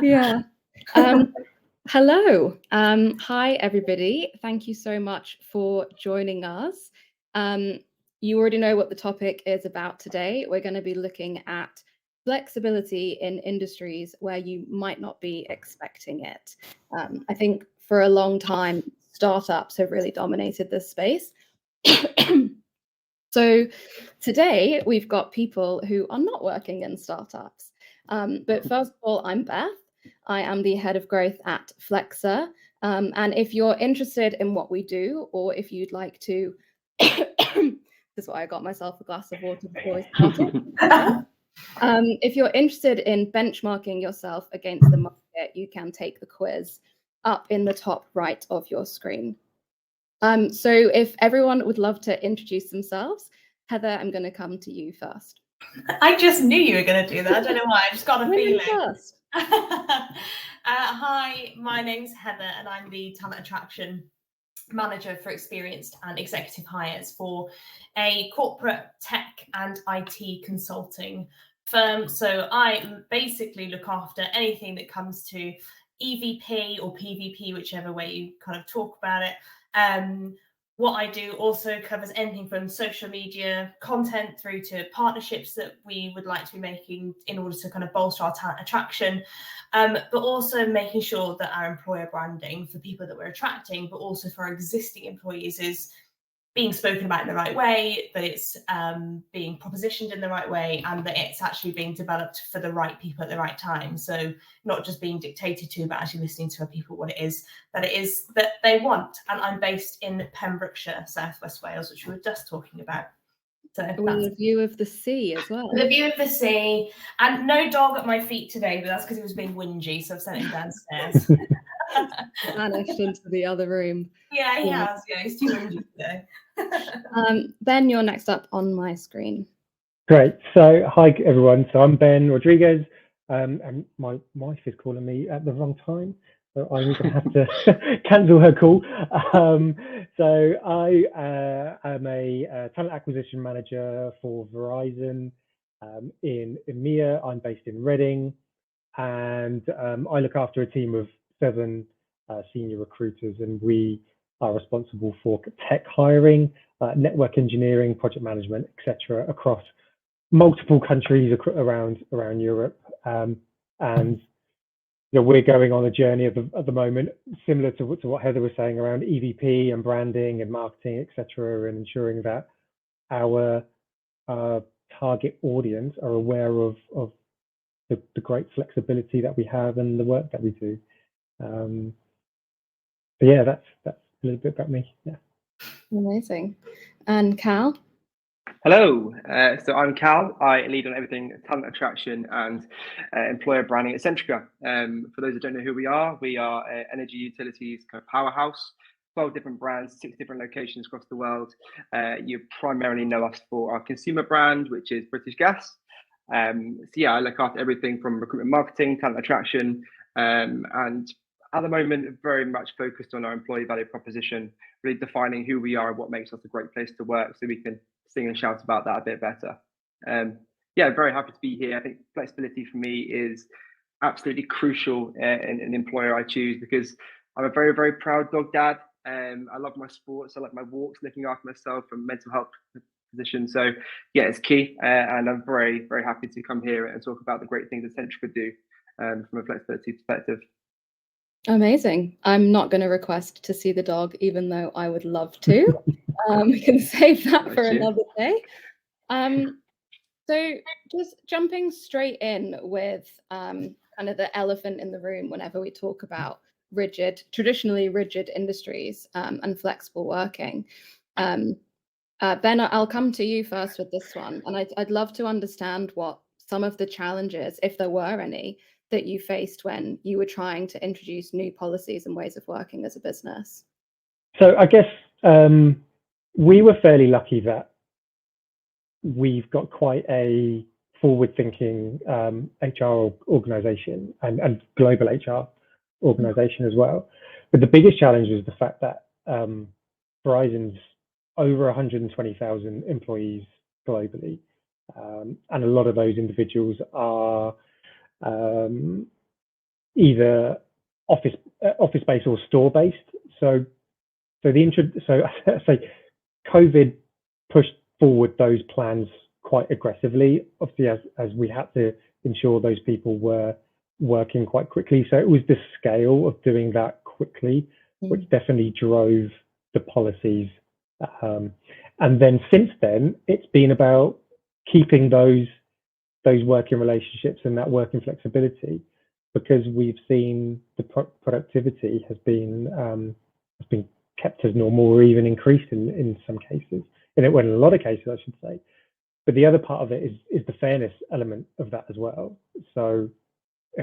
Yeah. Hello. Hi, everybody. Thank you so much for joining us. You already know what the topic is about today. We're going to be looking at flexibility in industries where you might not be expecting it. I think for a long time, startups have really dominated this space. So today we've got people who are not working in startups. But first of all, I'm Beth. I am the head of growth at Flexa. And if you're interested in what we do, or if you'd like to, this is why I got myself a glass of water before we started. If you're interested in benchmarking yourself against the market, you can take the quiz up in the top right of your screen. So if everyone would love to introduce themselves, Heather, I'm going to come to you first. I just knew you were going to do that. I don't know why. I just got a feeling. First. Hi, my name's Heather, and I'm the talent attraction manager for experienced and executive hires for a corporate tech and IT consulting firm. So I basically look after anything that comes to EVP or PVP, whichever way you kind of talk about it. What I do also covers anything from social media content through to partnerships that we would like to be making in order to kind of bolster our talent attraction, but also making sure that our employer branding for people that we're attracting, but also for our existing employees, is being spoken about in the right way, that it's being propositioned in the right way, and that it's actually being developed for the right people at the right time. So not just being dictated to, but actually listening to people what it is that they want. And I'm based in Pembrokeshire, Southwest Wales, which we were just talking about. So with a view of the sea as well. With a view of the sea, and no dog at my feet today, but that's because it was being whingy, so I've sent him downstairs. Vanished into the other room. Yeah, he has. Yeah, he's too whingy today. Ben, you're next up on my screen. Great. So, hi everyone. So I'm Ben Rodriguez, and my wife is calling me at the wrong time, so I'm going to have to cancel her call. So I am a talent acquisition manager for Verizon in EMEA. I'm based in Reading, and I look after a team of 7 senior recruiters, and we are responsible for tech hiring, network engineering, project management, etc., across multiple countries around Europe. And we're going on a journey at the moment, similar to what Heather was saying around EVP and branding and marketing, etc., and ensuring that our target audience are aware of the great flexibility that we have and the work that we do. But yeah, that's a little bit about me. Yeah. Amazing. And Cal? Hello, so I'm Cal. I lead on everything talent attraction and employer branding at Centrica. For those that don't know who we are energy utilities kind of powerhouse, 12 different brands, 6 different locations across the world. You primarily know us for our consumer brand, which is British Gas. So yeah, I look after everything from recruitment marketing, talent attraction, and at the moment, very much focused on our employee value proposition, really defining who we are and what makes us a great place to work, so we can sing and shout about that a bit better. Yeah, very happy to be here. I think flexibility for me is absolutely crucial in an employer I choose, because I'm a very, very proud dog dad. I love my sports. I like my walks, looking after myself and mental health position. So yeah, it's key. And I'm very, very happy to come here and talk about the great things that Centrica do from a flexibility perspective. Amazing. I'm not going to request to see the dog, even though I would love to. We can save that for another day. So just jumping straight in with kind of the elephant in the room whenever we talk about traditionally rigid industries and flexible working. Ben, I'll come to you first with this one. And I'd love to understand what some of the challenges, if there were any, that you faced when you were trying to introduce new policies and ways of working as a business. So I guess we were fairly lucky that we've got quite a forward-thinking HR organization and global HR organization as well. But the biggest challenge is the fact that Verizon's over 120,000 employees globally, and a lot of those individuals are either office-based or store-based. So I say COVID pushed forward those plans quite aggressively, obviously, as we had to ensure those people were working quite quickly. So it was the scale of doing that quickly, which definitely drove the policies. And then since then, it's been about keeping those working relationships and that working flexibility, because we've seen the productivity has been kept as normal or even increased in some cases, in a lot of cases, I should say. But the other part of it is the fairness element of that as well. So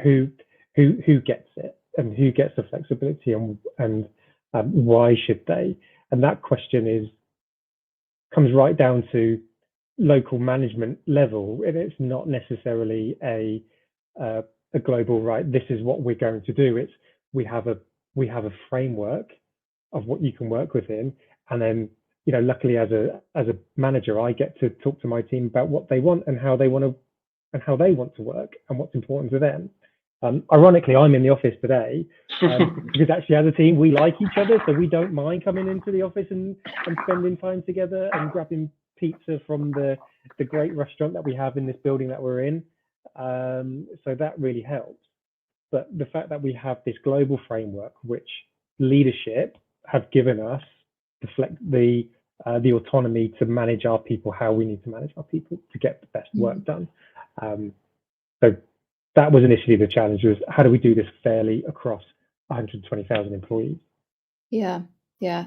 who gets it, and who gets the flexibility, and why should they? And that question comes right down to local management level, and it's not necessarily a global, right, this is what we're going to do. It's we have a framework of what you can work within, and then, you know, luckily as a manager, I get to talk to my team about what they want and how they want to work and what's important to them. Ironically, I'm in the office today because actually as a team we like each other, so we don't mind coming into the office and spending time together and grabbing pizza from the great restaurant that we have in this building that we're in. So that really helps. But the fact that we have this global framework, which leadership have given us the autonomy to manage our people, how we need to manage our people to get the best work done. So that was initially the challenge, was how do we do this fairly across 120,000 employees? Yeah.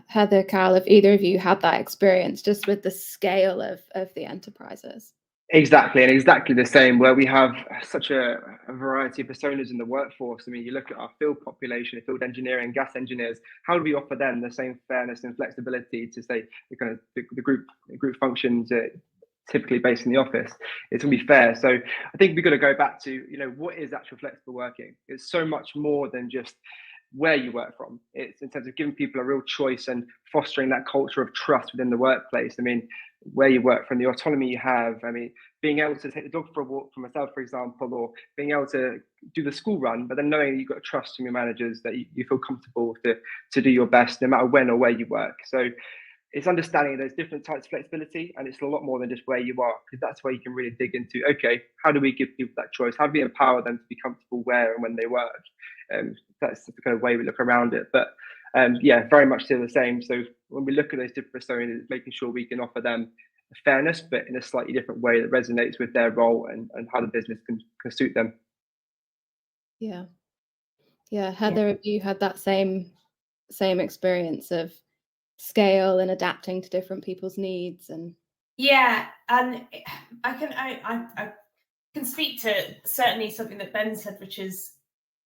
Heather, Carol, if either of you had that experience just with the scale of the enterprises. Exactly, and exactly the same, where we have such a variety of personas in the workforce. I mean, you look at our field population, field engineering, gas engineers. How do we offer them the same fairness and flexibility to say the group functions typically based in the office? It's going to be fair. So I think we've got to go back to, you know, what is actual flexible working? It's so much more than just where you work from. It's in terms of giving people a real choice and fostering that culture of trust within the workplace. I mean, where you work from, the autonomy you have. I mean, being able to take the dog for a walk for myself, for example, or being able to do the school run, but then knowing you've got trust from your managers that you feel comfortable to do your best no matter when or where you work. So it's understanding there's different types of flexibility, and it's a lot more than just where you are, because that's where you can really dig into, okay, how do we give people that choice? How do we empower them to be comfortable where and when they work? That's the kind of way we look around it. But yeah, very much still the same. So when we look at those different personas, making sure we can offer them fairness, but in a slightly different way that resonates with their role and how the business can suit them. Yeah. Heather, have you had that same experience of scale and adapting to different people's needs? And yeah, and I can speak to certainly something that Ben said, which is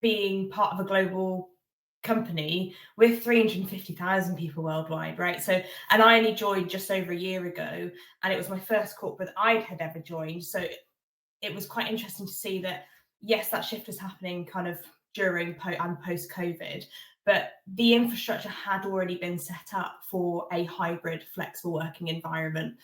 being part of a global company with 350,000 people worldwide, right? So, and I only joined just over a year ago, and it was my first corporate that I had ever joined. So it was quite interesting to see that, yes, that shift was happening kind of during and post COVID, but the infrastructure had already been set up for a hybrid flexible working environment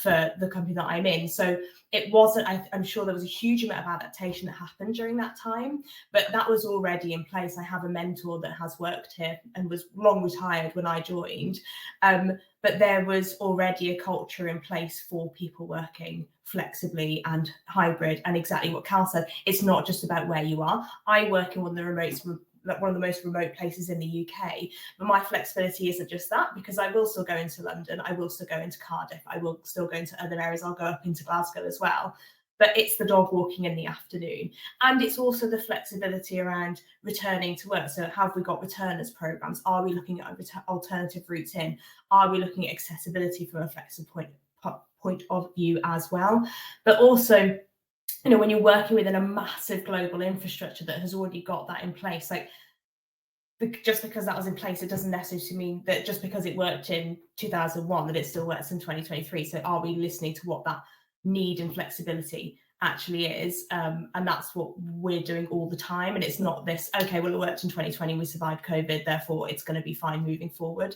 for the company that I'm in. So it wasn't, I'm sure there was a huge amount of adaptation that happened during that time, but that was already in place. I have a mentor that has worked here and was long retired when I joined, but there was already a culture in place for people working flexibly and hybrid. And exactly what Cal said, it's not just about where you are. I work in one of the most remote places in the UK, but my flexibility isn't just that, because I will still go into London, I will still go into Cardiff, I will still go into other areas, I'll go up into Glasgow as well. But it's the dog walking in the afternoon. And it's also the flexibility around returning to work. So have we got returners programs? Are we looking at alternative routes in? Are we looking at accessibility from a flexible point of view as well? But also, you know, when you're working within a massive global infrastructure that has already got that in place, like just because that was in place, it doesn't necessarily mean that just because it worked in 2001 that it still works in 2023. So are we listening to what that need and flexibility actually is? And that's what we're doing all the time. And it's not this, okay, well, it worked in 2020, we survived COVID, therefore it's going to be fine moving forward.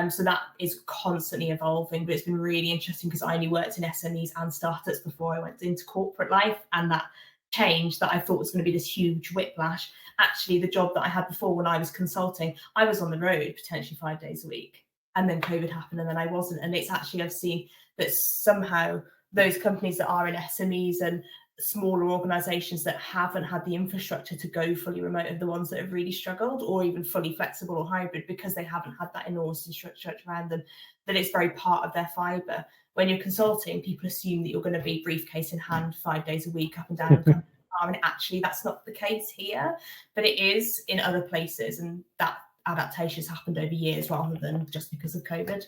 So that is constantly evolving, but it's been really interesting because I only worked in SMEs and startups before I went into corporate life, and that change that I thought was going to be this huge whiplash. Actually, the job that I had before when I was consulting, I was on the road potentially 5 days a week, and then COVID happened and then I wasn't. And it's actually, I've seen that somehow those companies that are in SMEs and smaller organizations that haven't had the infrastructure to go fully remote are the ones that have really struggled, or even fully flexible or hybrid, because they haven't had that enormous infrastructure around them, that it's very part of their fiber. When you're consulting, people assume that you're going to be briefcase in hand 5 days a week up and down a company farm, and actually that's not the case here, but it is in other places, and that adaptation has happened over years rather than just because of COVID.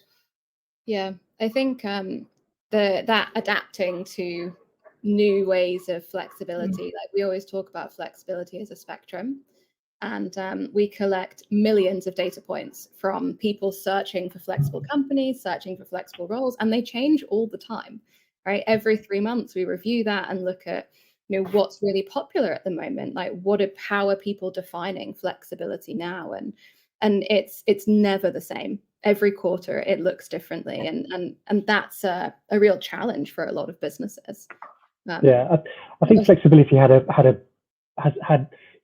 Yeah, I think that adapting to new ways of flexibility, like we always talk about flexibility as a spectrum, and we collect millions of data points from people searching for flexible companies, searching for flexible roles, and they change all the time, right? Every 3 months we review that and look at, you know, what's really popular at the moment, like how are people defining flexibility now, and it's never the same. Every quarter it looks differently, and that's a real challenge for a lot of businesses. Yeah, I think flexibility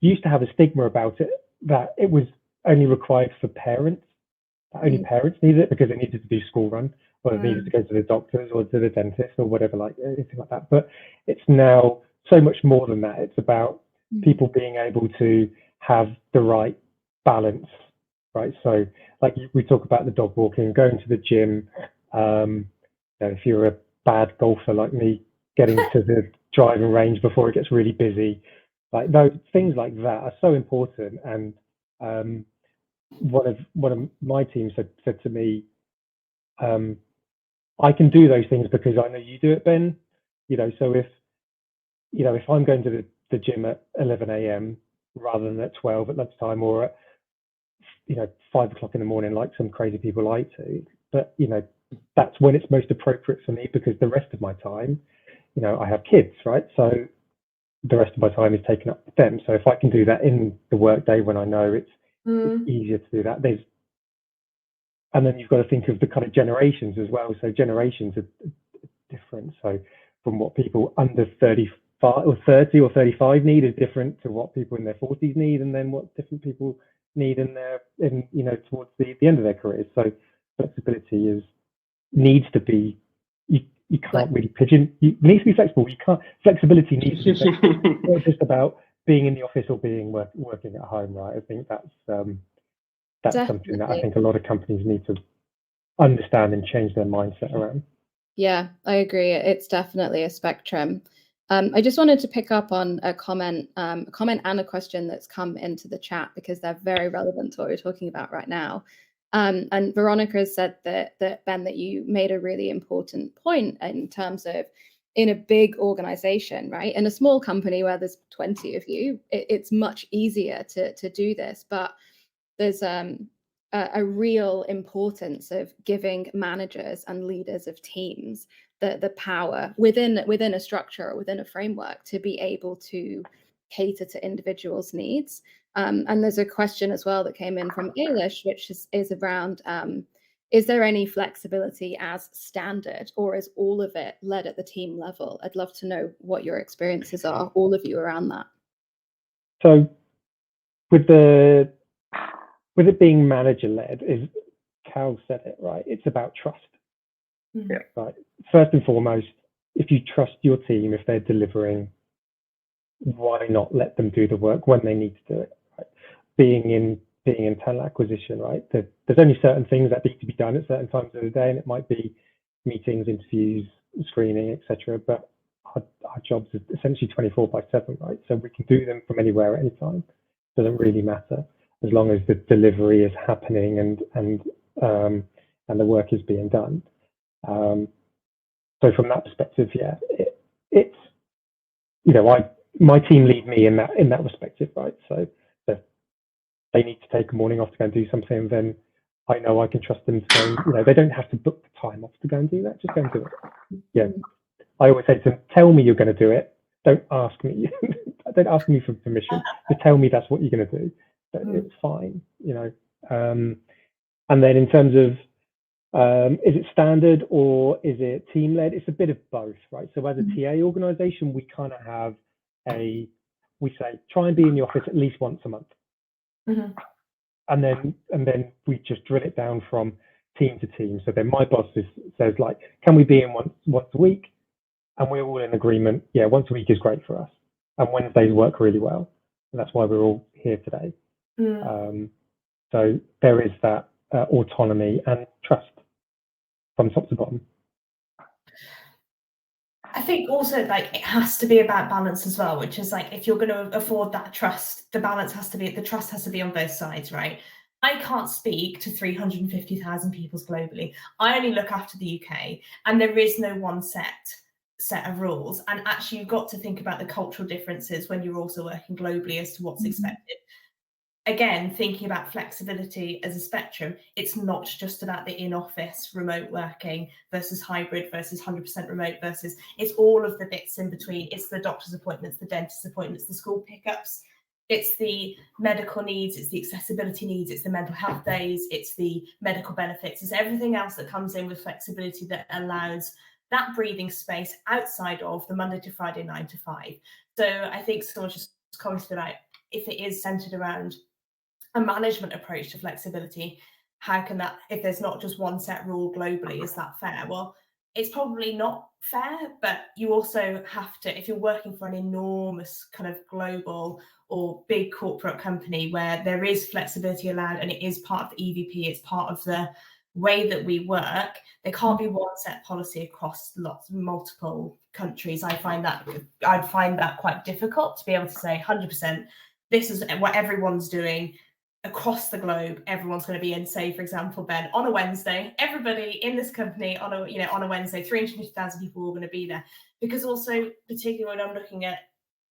used to have a stigma about it, that it was only required for parents. Only parents needed it because they needed to do school run, or they needed to go to the doctors or to the dentist or whatever, like anything like that. But it's now so much more than that. It's about people being able to have the right balance, right? So like we talk about the dog walking, going to the gym. You know, if you're a bad golfer like me, getting to the driving range before it gets really busy, like those things like that are so important. And one of my team said to me, I can do those things because I know you do it, Ben. You know, so if I'm going to the gym at 11 a.m. rather than at 12 at lunchtime, or at 5 o'clock in the morning, like some crazy people like to, but that's when it's most appropriate for me, because the rest of my time, I have kids, right? So the rest of my time is taken up with them. So if I can do that in the workday when I know it's easier to do that, and then you've got to think of the kind of generations as well. So generations are different. So from what people under 35 or 30 or 35 need is different to what people in their 40s need, and then what different people need towards the end of their careers. So flexibility needs to be, you can't really pigeon. You need to be flexible. You can't. Flexibility needs to be flexible. It's not just about being in the office or being working at home, right? I think that's something that I think a lot of companies need to understand and change their mindset around. Yeah, I agree. It's definitely a spectrum. I just wanted to pick up on a comment and a question that's come into the chat, because they're very relevant to what we're talking about right now. And Veronica has said that Ben, that you made a really important point in terms of, in a big organization, right? In a small company where there's 20 of you, it's much easier to do this, but there's a real importance of giving managers and leaders of teams the power within a structure or within a framework to be able to cater to individuals' needs. And there's a question as well that came in from Ailish, which is around, is there any flexibility as standard, or is all of it led at the team level? I'd love to know what your experiences are, all of you, around that. So with it being manager-led, is Cal said it right, it's about trust. Yeah. Right. First and foremost, if you trust your team, if they're delivering, why not let them do the work when they need to do it? Right? Being in talent acquisition, right? There's only certain things that need to be done at certain times of the day, and it might be meetings, interviews, screening, etc. But our jobs are essentially 24/7, right? So we can do them from anywhere at any time. It doesn't really matter, as long as the delivery is happening and the work is being done. So from that perspective, yeah, it's my team lead me in that perspective, right? So if they need to take a morning off to go and do something, then I know I can trust them to go, they don't have to book the time off to go and do that. Just go and do it. Yeah, I always say to them, tell me you're going to do it. Don't ask me. Don't ask me for permission. Just tell me that's what you're going to do. It's fine, and then in terms of is it standard or is it team led? It's a bit of both, right? So as a TA organization, we kind of have we say try and be in the office at least once a month. Mhm. And then we just drill it down from team to team. So then my boss says like, can we be in once a week? And we're all in agreement. Yeah, once a week is great for us. And Wednesdays work really well. And that's why we're all here today. So there is that autonomy and trust from top to bottom. I think also like it has to be about balance as well, which is like if you're going to afford that trust, the trust has to be on both sides, right? I can't speak to 350,000 people globally. I only look after the UK, and there is no one set of rules. And actually, you've got to think about the cultural differences when you're also working globally as to what's expected. Again, thinking about flexibility as a spectrum, it's not just about the in-office remote working versus hybrid versus 100% remote versus, it's all of the bits in between. It's the doctor's appointments, the dentist's appointments, the school pickups, it's the medical needs, it's the accessibility needs, it's the mental health days, it's the medical benefits, it's everything else that comes in with flexibility that allows that breathing space outside of the Monday to Friday 9 to 5. So I think someone just commented about if it is centered around a management approach to flexibility, how can that, if there's not just one set rule globally, is that fair? Well, it's probably not fair, but you also have to, if you're working for an enormous kind of global or big corporate company where there is flexibility allowed and it is part of the EVP, it's part of the way that we work, there can't be one set policy across multiple countries. I'd find that quite difficult to be able to say 100%, this is what everyone's doing across the globe. Everyone's going to be in, say, for example, Ben, on a Wednesday, everybody in this company on a Wednesday, 350,000 people are going to be there. Because also, particularly when I'm looking at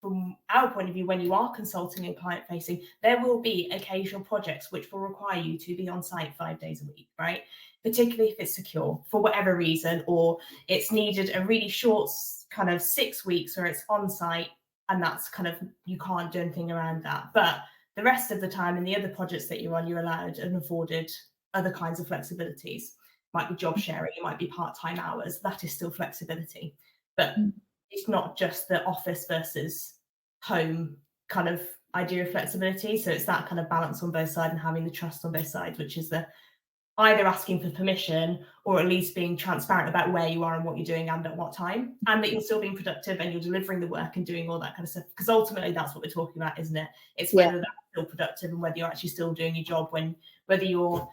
from our point of view, when you are consulting and client facing, there will be occasional projects which will require you to be on site 5 days a week, right? Particularly if it's secure for whatever reason, or it's needed a really short kind of 6 weeks, or it's on site, and that's kind of, you can't do anything around that. But the rest of the time in the other projects that you're on, you're allowed and afforded other kinds of flexibilities. It might be job sharing, it might be part-time hours. That is still flexibility. But it's not just the office versus home kind of idea of flexibility. So it's that kind of balance on both sides and having the trust on both sides, which is the either asking for permission or at least being transparent about where you are and what you're doing and at what time, and that you're still being productive and you're delivering the work and doing all that kind of stuff. Because ultimately that's what we're talking about, isn't it? It's whether that's still productive and whether you're actually still doing your job whether you're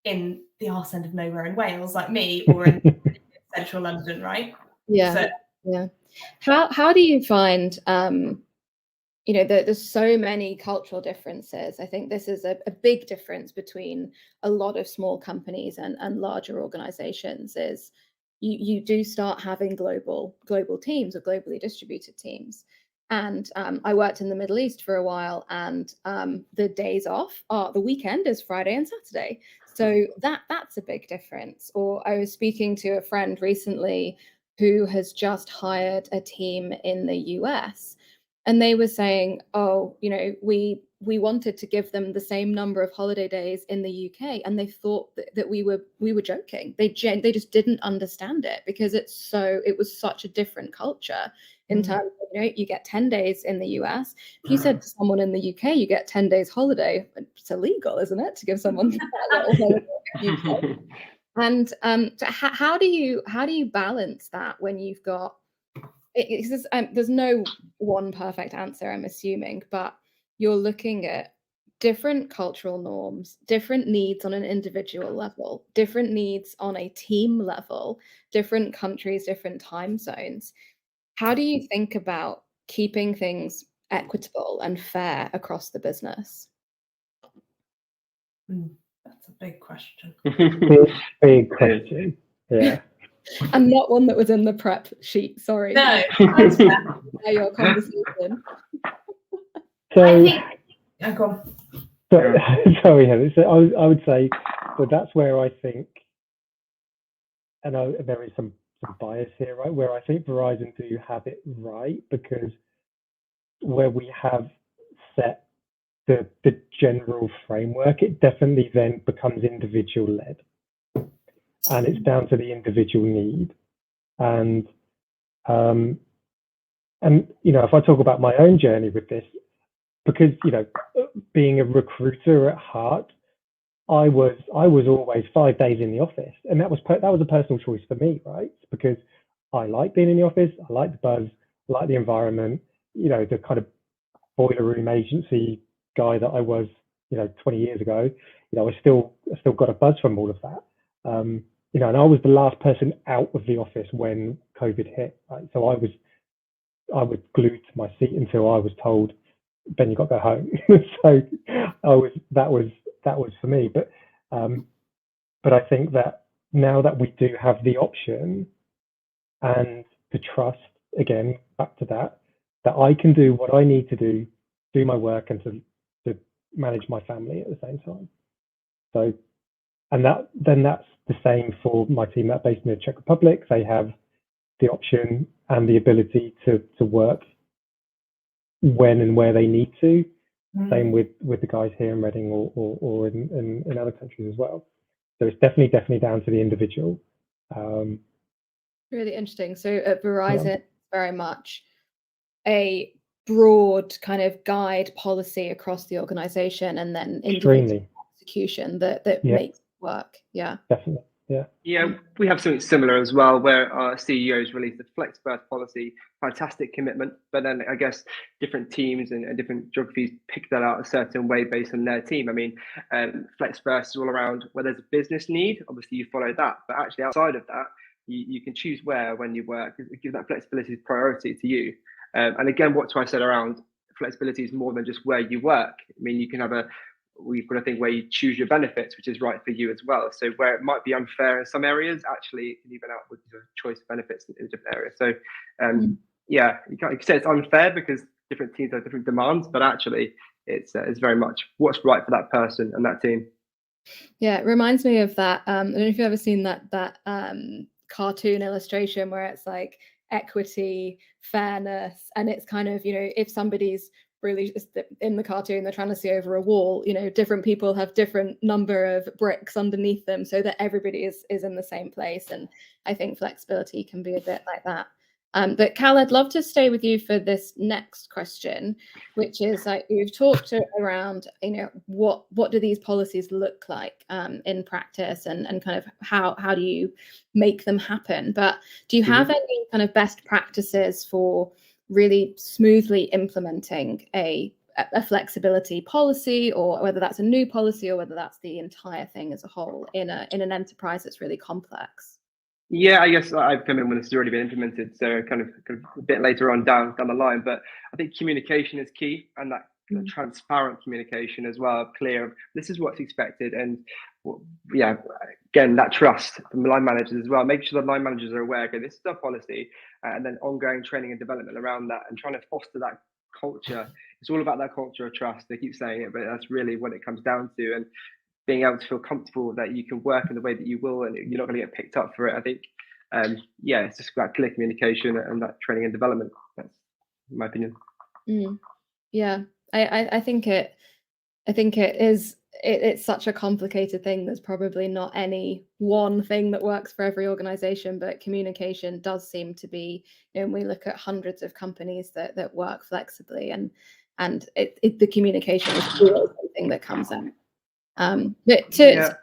in the arse end of nowhere in Wales like me or in central London, right? How do you find there's so many cultural differences. I think this is a big difference between a lot of small companies and larger organizations is you do start having global teams or globally distributed teams. And I worked in the Middle East for a while, and the days off are the weekend is Friday and Saturday. So that's a big difference. Or I was speaking to a friend recently who has just hired a team in the US. And they were saying, we wanted to give them the same number of holiday days in the UK, and they thought that we were joking. They just didn't understand it because it was such a different culture in terms of, you get 10 days in the US. If you said to someone in the UK, you get 10 days holiday, it's illegal, isn't it, to give someone that little holiday? And so how do you balance that when you've got there's no one perfect answer, I'm assuming, but you're looking at different cultural norms, different needs on an individual level, different needs on a team level, different countries, different time zones. How do you think about keeping things equitable and fair across the business? That's a big question. Big question. Yeah. And not one that was in the prep sheet, sorry. No. Your conversation. Sorry, Heather. So I would say, well, that's where I think, and there is some bias here, right? Where I think Verizon do have it right, because where we have set the general framework, it definitely then becomes individual led. And it's down to the individual need. And And, if I talk about my own journey with this, because, being a recruiter at heart, I was always 5 days in the office, and that was a personal choice for me, right? Because I like being in the office, I like the buzz, I like the environment, the kind of boiler room agency guy that I was, 20 years ago. I still got a buzz from all of that. And I was the last person out of the office when COVID hit, right? So I was glued to my seat until I was told, Ben, you got to go home. So that was for me. But I think that now that we do have the option and the trust, again, back to that I can do what I need to do my work, and to manage my family at the same time. So, and that's the same for my team that are based in the Czech Republic. They have the option and the ability to work when and where they need to. Same with the guys here in Reading or in other countries as well. So it's definitely down to the individual. Really interesting. So at Verizon, very much a broad kind of guide policy across the organization, and then individual execution that makes it work. Yeah, definitely. Yeah, we have something similar as well, where our CEOs released the Flex First policy, fantastic commitment, but then I guess different teams and different geographies pick that out a certain way based on their team. I mean, Flex First is all around where there's a business need, obviously you follow that, but actually outside of that, you can choose when you work, give that flexibility priority to you. And again, what I said around flexibility is more than just where you work. I mean, you can have we've got a thing where you choose your benefits, which is right for you as well. So where it might be unfair in some areas, actually it can even out with your choice of benefits in different areas. So yeah, you can say it's unfair because different teams have different demands, but actually it's very much what's right for that person and that team. Yeah, it reminds me of that. I don't know if you've ever seen that cartoon illustration where it's like equity, fairness, and it's kind of, if somebody's really in the cartoon, they're trying to see over a wall, different people have different number of bricks underneath them so that everybody is in the same place. And I think flexibility can be a bit like that. But Cal, I'd love to stay with you for this next question, which is like you've talked around, what do these policies look like in practice, and kind of how do you make them happen? But do you have any kind of best practices for really smoothly implementing a flexibility policy, or whether that's a new policy or whether that's the entire thing as a whole in an enterprise that's really complex? Yeah, I guess I've come in when it's already been implemented, so kind of a bit later on down the line. But I think communication is key, and that transparent communication as well, clear. This is what's expected, and yeah, again, that trust from line managers as well. Make sure the line managers are aware. Okay, this is our policy, and then ongoing training and development around that, and trying to foster that culture. It's all about that culture of trust. They keep saying it, but that's really what it comes down to. And being able to feel comfortable that you can work in the way that you will, and you're not going to get picked up for it. I think, yeah, it's just about clear communication and that training and development. That's my opinion. Yeah, I think it is. It's such a complicated thing. There's probably not any one thing that works for every organization, but communication does seem to be. When we look at hundreds of companies that work flexibly, and the communication is always something that comes out. But to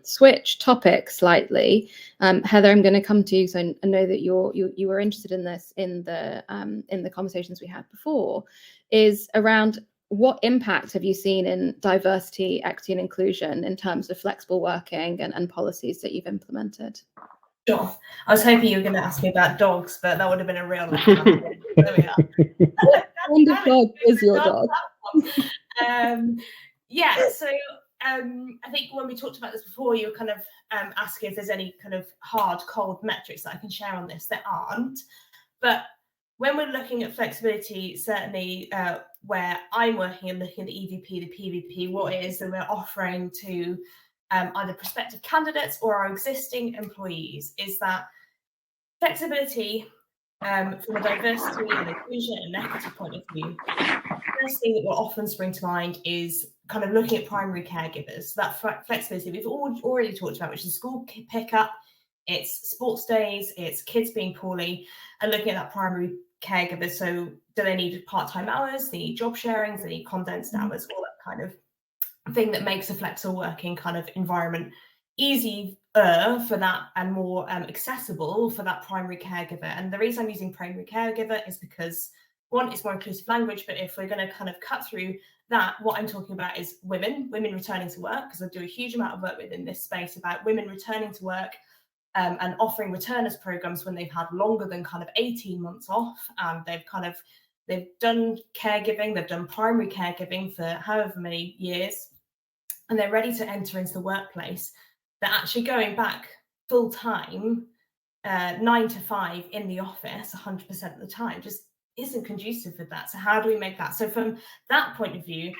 switch topic slightly, Heather, I'm going to come to you. So I know that you were interested in this in the conversations we had before. Is around what impact have you seen in diversity, equity, and inclusion in terms of flexible working and policies that you've implemented? Sure. I was hoping you were going to ask me about dogs, but that would have been a real left hand. There we are. What kind of dog is your dog? Yeah, so I think when we talked about this before, you were kind of asking if there's any kind of hard, cold metrics that I can share on this. There aren't. But when we're looking at flexibility, certainly where I'm working and looking at the EVP, the PVP, what it is that we're offering to either prospective candidates or our existing employees is that flexibility from a diversity and inclusion and equity point of view. The first thing that will often spring to mind is kind of looking at primary caregivers. That flexibility we've already talked about, which is school pickup, it's sports days, it's kids being poorly, and looking at that primary caregivers. So do they need part-time hours? Do they need job sharing? Do they need condensed hours? All that kind of thing that makes a flexible working kind of environment easier for that and more accessible for that primary caregiver. And the reason I'm using primary caregiver is because, one, it's more inclusive language, but if we're going to kind of cut through that, what I'm talking about is women returning to work, because I do a huge amount of work within this space about women returning to work and offering returners programs when they've had longer than kind of 18 months off, and they've done caregiving, they've done primary caregiving for however many years, and they're ready to enter into the workplace. They're actually going back full time, 9 to 5 in the office 100% of the time just isn't conducive with that. So how do we make that? So from that point of view,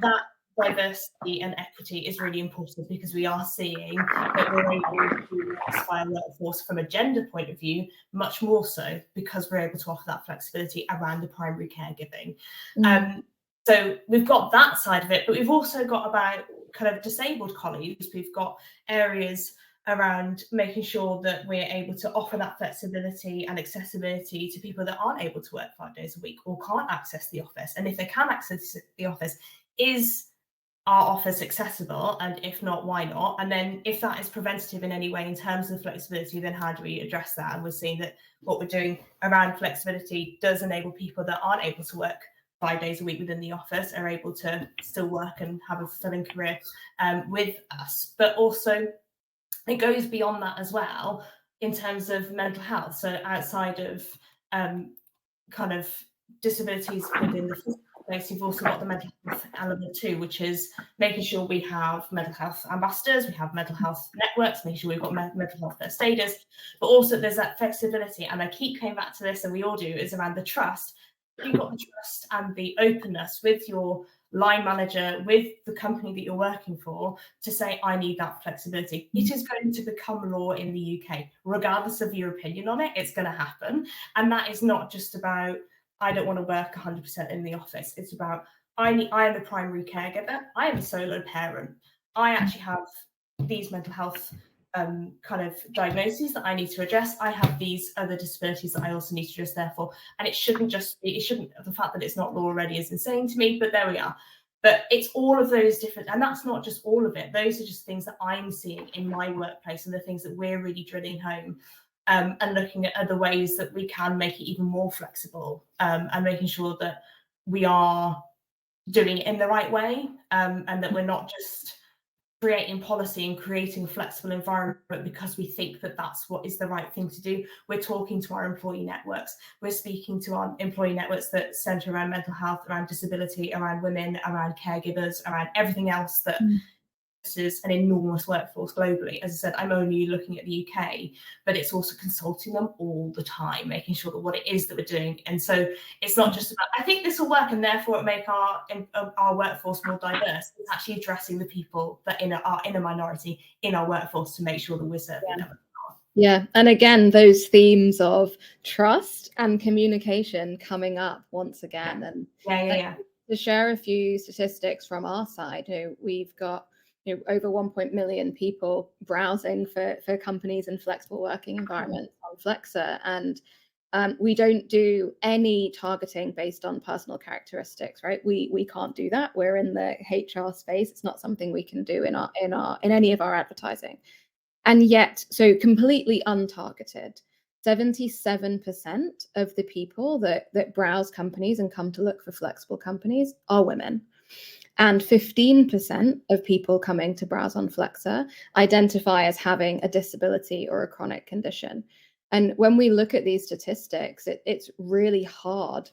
that diversity and equity is really important, because we are seeing that we're able to diversify our workforce from a gender point of view, much more so because we're able to offer that flexibility around the primary caregiving. So we've got that side of it, but we've also got about kind of disabled colleagues. We've got areas around making sure that we're able to offer that flexibility and accessibility to people that aren't able to work 5 days a week or can't access the office. And if they can access the office, is our office accessible? And if not, why not? And then if that is preventative in any way in terms of flexibility, then how do we address that? And we're seeing that what we're doing around flexibility does enable people that aren't able to work 5 days a week within the office are able to still work and have a fulfilling career with us. But also it goes beyond that as well in terms of mental health. So outside of kind of disabilities within the physical space, you've also got the mental health element too, which is making sure we have mental health ambassadors, we have mental health networks, making sure we've got mental health first aiders, but also there's that flexibility. And I keep coming back to this, and we all do, is around the trust. You've got the trust and the openness with your line manager, with the company that you're working for, to say, I need that flexibility. It is going to become law in the UK, regardless of your opinion on it. It's going to happen. And that is not just about, I don't want to work 100% in the office. It's about, I am the primary caregiver. I am a solo parent. I actually have these mental health kind of diagnoses that I need to address. I have these other disabilities that I also need to address, therefore. And it shouldn't, the fact that it's not law already is insane to me, but there we are. But it's all of those different, and that's not just all of it. Those are just things that I'm seeing in my workplace, and the things that we're really drilling home, and looking at other ways that we can make it even more flexible, and making sure that we are doing it in the right way, and that we're not just creating policy and creating a flexible environment because we think that that's what is the right thing to do. We're talking to our employee networks. We're speaking to our employee networks that centre around mental health, around disability, around women, around caregivers, around everything else that is an enormous workforce globally. As I said, I'm only looking at the UK, but it's also consulting them all the time, making sure that what it is that we're doing. And so it's not just about, I think this will work and therefore it make our workforce more diverse. It's actually addressing the people that are in a minority in our workforce to make sure that we're serving them. Yeah, and again, those themes of trust and communication coming up once again. And to share a few statistics from our side, we've got over 1 million people browsing for companies in flexible working environments on Flexa, and we don't do any targeting based on personal characteristics, right? We can't do that. We're in the HR space. It's not something we can do in any of our advertising. And yet, so completely untargeted, 77% of the people that browse companies and come to look for flexible companies are women. And 15% of people coming to browse on Flexa identify as having a disability or a chronic condition. And when we look at these statistics, it's really hard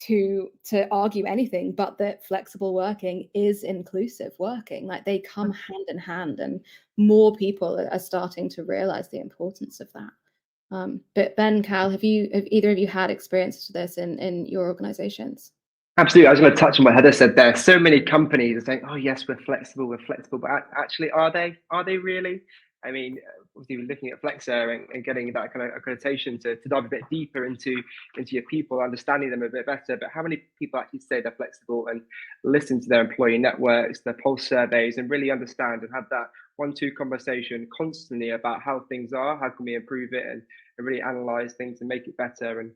to argue anything but that flexible working is inclusive working. Like, they come hand in hand, and more people are starting to realize the importance of that. But Ben, Cal, have either of you had experience to this in your organizations? Absolutely. I was going to touch on what Heather said there. So many companies are saying, oh, yes, we're flexible, but actually, are they? Are they really? I mean, obviously, we're looking at Flexa and getting that kind of accreditation to dive a bit deeper into your people, understanding them a bit better. But how many people actually say they're flexible and listen to their employee networks, their pulse surveys, and really understand and have that 1-2 conversation constantly about how things are, how can we improve it, and really analyze things and make it better? And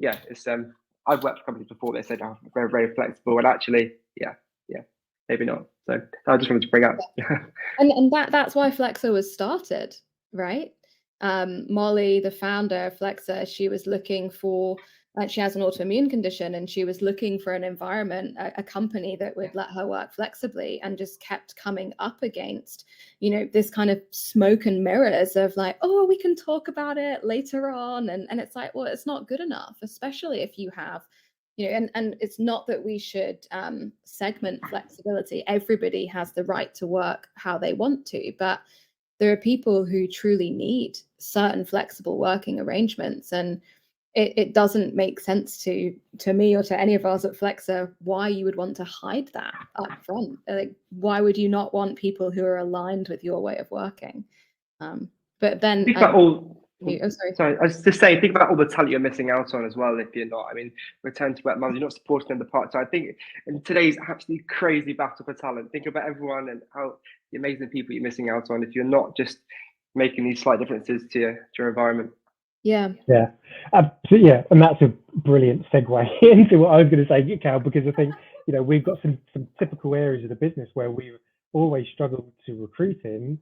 it's I've worked for companies before that said, oh, very, very flexible, and actually, maybe not. So I just wanted to bring up. And that's why Flexa was started, right? Molly, the founder of Flexa, she was looking for, she has an autoimmune condition, and she was looking for an environment, a company that would let her work flexibly, and just kept coming up against, this kind of smoke and mirrors of like, oh, we can talk about it later on. And it's like, well, it's not good enough, especially if you have, and it's not that we should segment flexibility. Everybody has the right to work how they want to, but there are people who truly need certain flexible working arrangements, and it doesn't make sense to me or to any of us at Flexa why you would want to hide that up front. Like, why would you not want people who are aligned with your way of working? But then think about all. Sorry. Sorry, I was just saying, think about all the talent you're missing out on as well if you're not. I mean, return to work mums, you're not supporting them the part time. I think in today's absolutely crazy battle for talent, think about everyone and how the amazing people you're missing out on if you're not just making these slight differences to your environment. Yeah. And that's a brilliant segue into what I was going to say, Cal, because I think we've got some typical areas of the business where we've always struggled to recruit in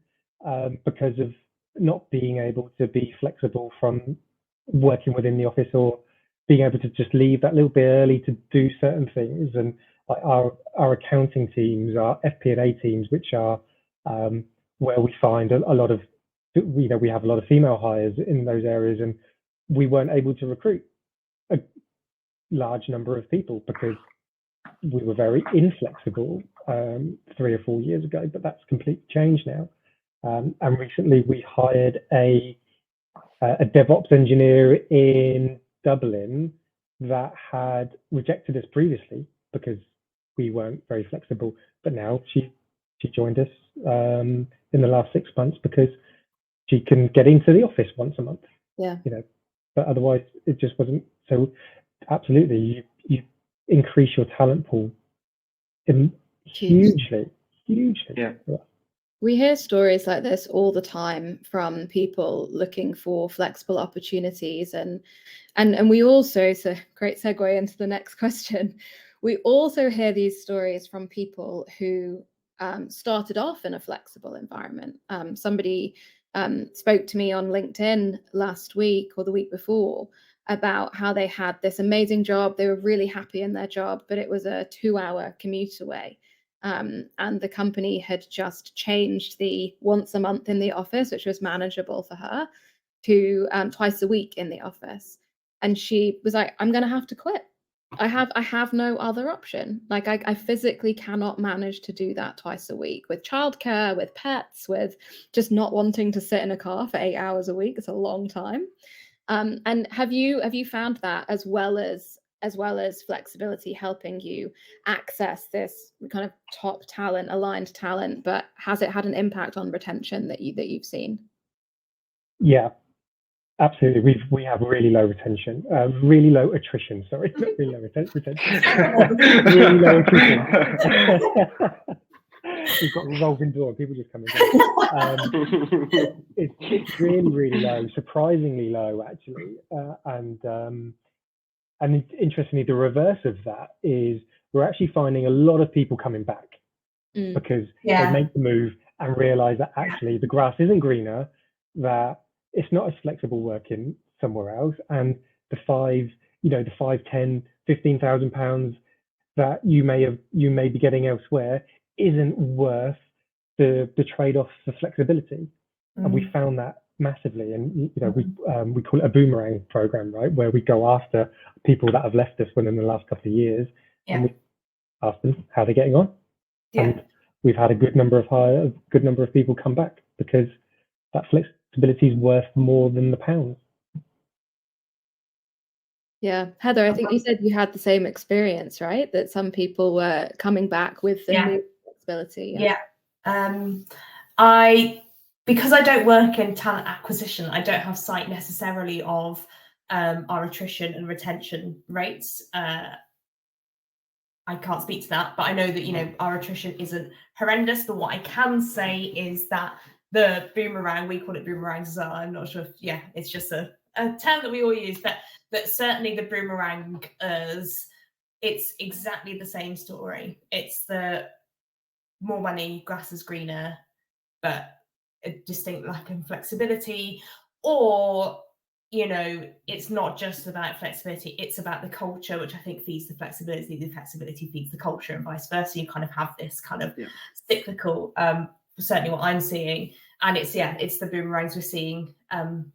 because of not being able to be flexible from working within the office, or being able to just leave that little bit early to do certain things. And like our accounting teams, our FP&A teams, which are where we find a lot of, we have a lot of female hires in those areas, and we weren't able to recruit a large number of people because we were very inflexible 3 or 4 years ago, but that's completely changed now. And recently we hired a DevOps engineer in Dublin that had rejected us previously because we weren't very flexible. But now she joined us in the last 6 months because she can get into the office once a month. Yeah. But otherwise it just wasn't. So absolutely, you increase your talent pool hugely. Yeah. We hear stories like this all the time from people looking for flexible opportunities, and we also, so great segue into the next question, we also hear these stories from people who started off in a flexible environment. Somebody spoke to me on LinkedIn last week or the week before about how they had this amazing job. They were really happy in their job, but it was a 2-hour commute away. And the company had just changed the once a month in the office, which was manageable for her, to twice a week in the office. And she was like, I'm going to have to quit. I have no other option. Like I physically cannot manage to do that twice a week with childcare, with pets, with just not wanting to sit in a car for 8 hours a week. It's a long time. And have you found that as well as flexibility helping you access this kind of top talent, aligned talent, but has it had an impact on retention that you've seen? Yeah, absolutely. We have really low retention, really low attrition. Sorry, not really low retention. Really low attrition. We've got a revolving door, people just come and go. It's really, really low, surprisingly low actually, and interestingly, the reverse of that is we're actually finding a lot of people coming back because they make the move and realize that actually the grass isn't greener, that it's not as flexible working somewhere else, and the 5, 10, 15,000 pounds that you may be getting elsewhere isn't worth the trade-off for flexibility. And we found that massively, and we call it a boomerang program, right, where we go after people that have left us within the last couple of years, and we ask them how they're getting on. And we've had a good number of people come back because that flexibility is worth more than the pounds. Yeah, Heather, I think you said you had the same experience, right? That some people were coming back with the new flexibility. Because I don't work in talent acquisition, I don't have sight necessarily of our attrition and retention rates. I can't speak to that, but I know that our attrition isn't horrendous. But what I can say is that the boomerang, we call it boomerangs as well. I'm not sure if it's just a term that we all use, but certainly the boomerangers, it's exactly the same story. It's the more money, grass is greener, but a distinct lack of flexibility, or it's not just about flexibility, it's about the culture, which I think feeds the flexibility feeds the culture, and vice versa. You kind of have this kind of cyclical, certainly what I'm seeing, and it's the boomerangs we're seeing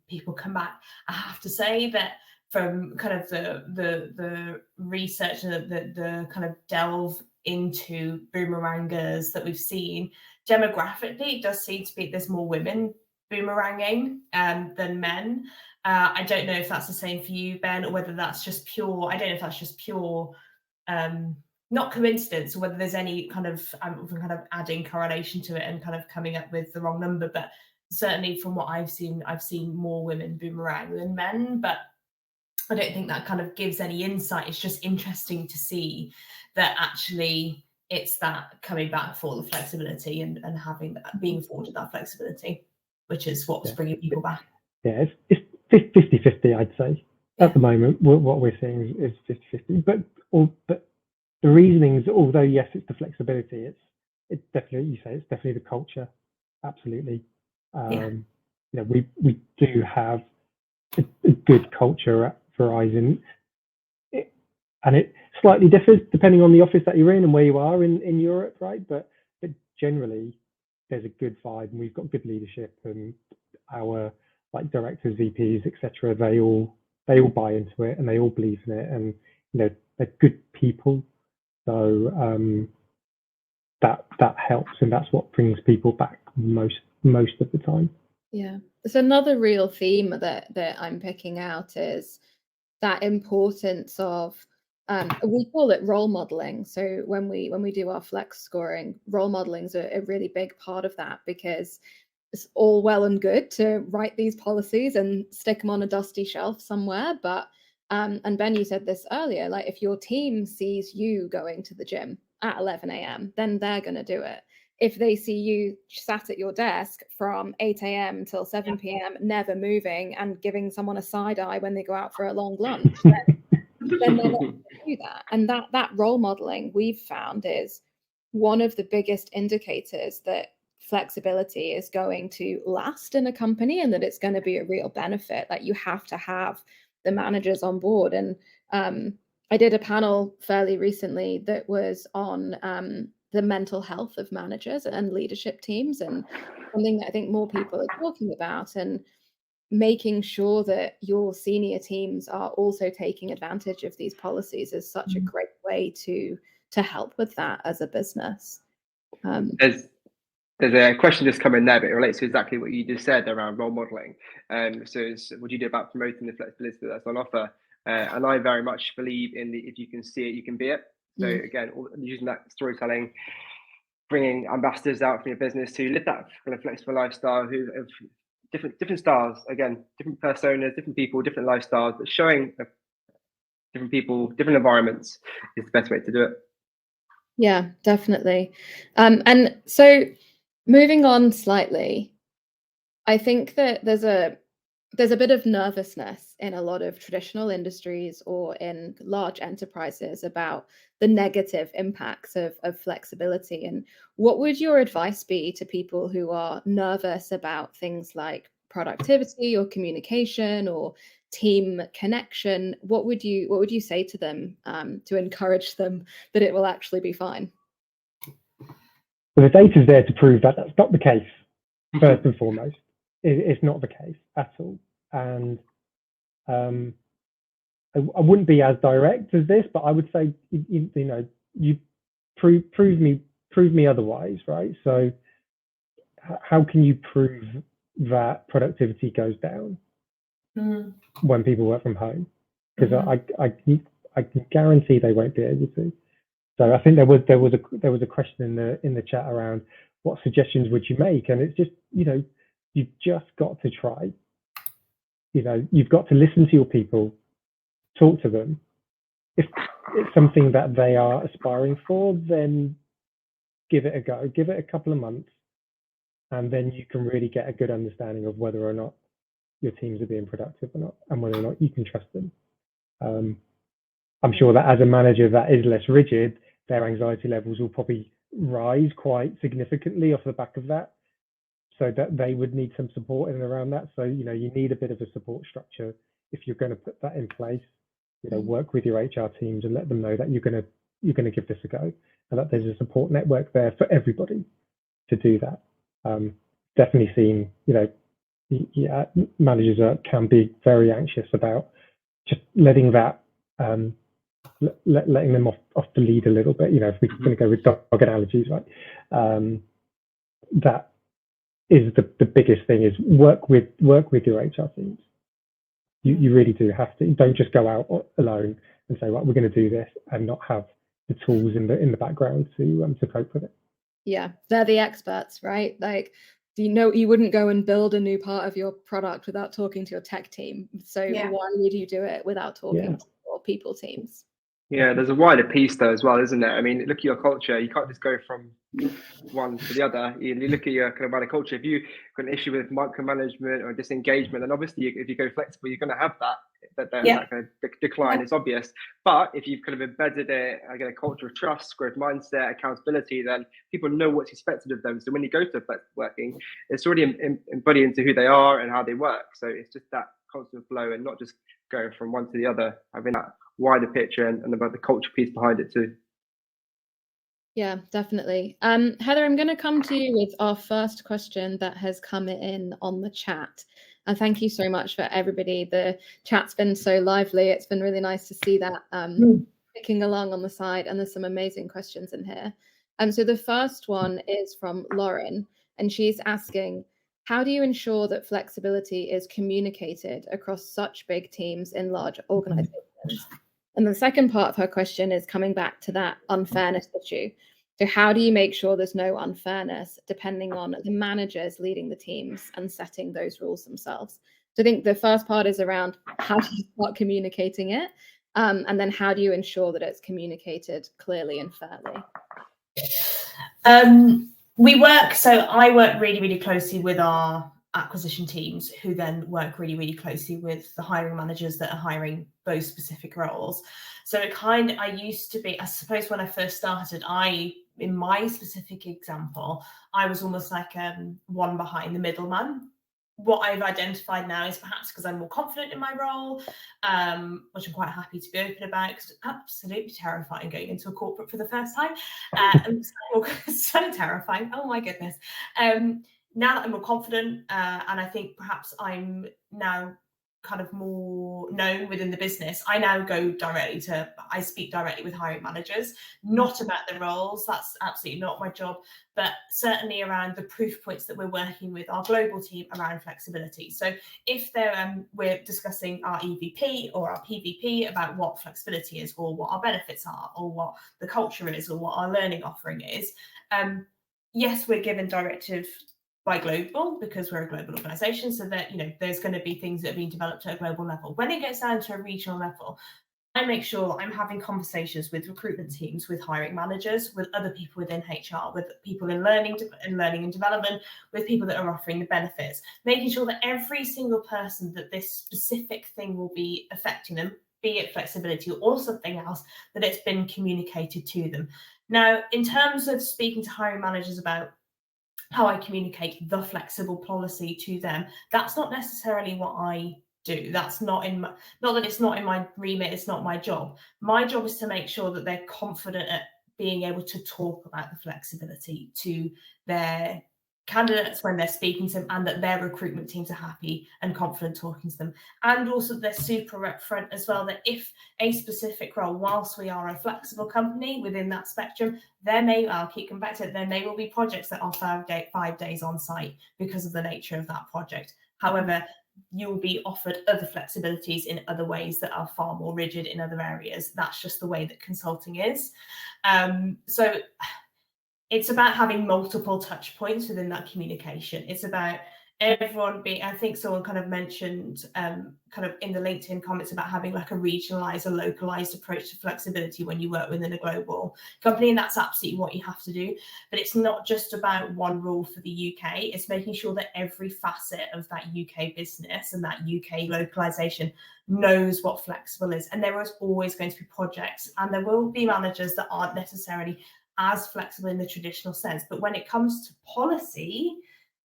people come back. I have to say that from kind of the research and the kind of delve into boomerangers that we've seen, demographically it does seem to be there's more women boomeranging than men. I don't know if that's the same for you, Ben, or whether that's just pure, I don't know if that's just pure, not coincidence, or whether there's any kind of adding correlation to it and kind of coming up with the wrong number. But certainly from what I've seen more women boomerang than men, but I don't think that kind of gives any insight. It's just interesting to see that actually it's that coming back for the flexibility and having that, being afforded that flexibility, which is what's bringing people back. Yeah, it's 50-50, I'd say. At the moment, what we're seeing is 50-50. But the reasonings, although yes, it's the flexibility, it's definitely, you say, it's definitely the culture. Absolutely. We do have a good culture at Verizon, and it slightly differs depending on the office that you're in and where you are in Europe, right? But generally, there's a good vibe, and we've got good leadership, and our directors, VPs, etc. They all buy into it, and they all believe in it, and they're good people. So that helps, and that's what brings people back most of the time. Yeah, it's another real theme that I'm picking out is that importance of we call it role modeling. So when we do our flex scoring, role modeling is a really big part of that, because it's all well and good to write these policies and stick them on a dusty shelf somewhere, but and Ben, you said this earlier, like if your team sees you going to the gym at 11 a.m., then they're going to do it. If they see you sat at your desk from 8 a.m. till 7 p.m., never moving and giving someone a side eye when they go out for a long lunch, then they're not going to do that. And that role modeling we've found is one of the biggest indicators that flexibility is going to last in a company and that it's going to be a real benefit. Like you have to have the managers on board. And I did a panel fairly recently that was on the mental health of managers and leadership teams, and something that I think more people are talking about, and making sure that your senior teams are also taking advantage of these policies is such a great way to help with that as a business. There's a question just come in there, but it relates to exactly what you just said around role modeling. So it's what do you do about promoting the flexibility that's on offer? And I very much believe in the if you can see it, you can be it. So again, using that storytelling, bringing ambassadors out from your business to live that kind of flexible lifestyle, who have different styles, again, different personas, different people, different lifestyles, but showing different people, different environments is the best way to do it. Yeah, definitely. And so moving on slightly, I think that there's a bit of nervousness in a lot of traditional industries or in large enterprises about the negative impacts of flexibility. And what would your advice be to people who are nervous about things like productivity or communication or team connection? What would you say to them to encourage them that it will actually be fine? Well, the data's there to prove that that's not the case, first and foremost. It's not the case at all. And I wouldn't be as direct as this, but I would say, you prove me otherwise, right? So how can you prove that productivity goes down when people work from home? Because I can guarantee they won't be able to. So I think there was a question in the chat around what suggestions would you make, and it's just you've just got to try. You've got to listen to your people, talk to them. If it's something that they are aspiring for, then give it a go. Give it a couple of months, and then you can really get a good understanding of whether or not your teams are being productive or not, and whether or not you can trust them. I'm sure that as a manager that is less rigid, their anxiety levels will probably rise quite significantly off the back of that, so that they would need some support in and around that. So, you know, you need a bit of a support structure if you're going to put that in place. You know, work with your HR teams and let them know that you're going to give this a go, and that there's a support network there for everybody to do that. Definitely seen, you know, managers can be very anxious about just letting that letting them off the lead a little bit. You know, if we're going to go with dog analogies, right? That is the biggest thing, is work with your HR teams. You really do have to. Don't just go out alone and say, right, we're going to do this, and not have the tools in the background to cope with it. Yeah, they're the experts, right? Like, you wouldn't go and build a new part of your product without talking to your tech team. So why would you do it without talking to your people teams? Yeah, there's a wider piece though as well, isn't there? I mean, look at your culture. You can't just go from one to the other. You look at your kind of wider culture. If you've got an issue with micromanagement or disengagement, then obviously if you go flexible, you're going to have that kind of decline. It's obvious. But if you've kind of embedded a culture of trust, growth mindset, accountability, then people know what's expected of them. So when you go to flexible working, it's already embodied into who they are and how they work. So it's just that constant flow, and not just going from one to the other, having that wider picture and about the culture piece behind it too. Yeah, definitely. Heather, I'm going to come to you with our first question that has come in on the chat. And thank you so much for everybody. The chat's been so lively. It's been really nice to see that clicking along on the side, and there's some amazing questions in here. So the first one is from Lauren, and she's asking, how do you ensure that flexibility is communicated across such big teams in large organizations? And the second part of her question is coming back to that unfairness issue. So how do you make sure there's no unfairness depending on the managers leading the teams and setting those rules themselves? So I think the first part is around how do you start communicating it? And then how do you ensure that it's communicated clearly and fairly? I work really, really closely with our acquisition teams, who then work really, really closely with the hiring managers that are hiring those specific roles. So I used to be, I suppose when I first started, in my specific example, I was almost like one behind the middleman. What I've identified now is perhaps because I'm more confident in my role, which I'm quite happy to be open about, because it's absolutely terrifying going into a corporate for the first time. So terrifying. Oh my goodness. Now that I'm more confident, and I think perhaps I'm now kind of more known within the business, I speak directly with hiring managers, not about the roles. That's absolutely not my job, but certainly around the proof points that we're working with our global team around flexibility. So if we're discussing our EVP or our PVP about what flexibility is, or what our benefits are, or what the culture is, or what our learning offering is, yes, we're given directive by global, because we're a global organization, so that there's going to be things that are being developed at a global level. When it gets down to a regional level, I make sure I'm having conversations with recruitment teams, with hiring managers, with other people within HR, with people in learning and development, with people that are offering the benefits, making sure that every single person that this specific thing will be affecting them, be it flexibility or something else, that it's been communicated to them. Now, in terms of speaking to hiring managers about how I communicate the flexible policy to them, that's not necessarily what I do. That's not that it's not in my remit, it's not my job. My job is to make sure that they're confident at being able to talk about the flexibility to their candidates when they're speaking to them, and that their recruitment teams are happy and confident talking to them. And also they're super upfront as well, that if a specific role, whilst we are a flexible company within that spectrum, I'll keep coming back to it, there may well be projects that are 5 days on site because of the nature of that project. However, you'll be offered other flexibilities in other ways that are far more rigid in other areas. That's just the way that consulting is. So it's about having multiple touch points within that communication. It's about everyone being, I think someone kind of mentioned kind of in the LinkedIn comments about having like a regionalized or localized approach to flexibility when you work within a global company, and that's absolutely what you have to do. But it's not just about one rule for the UK, it's making sure that every facet of that UK business and that UK localization knows what flexible is. And there is always going to be projects, and there will be managers that aren't necessarily as flexible in the traditional sense. But when it comes to policy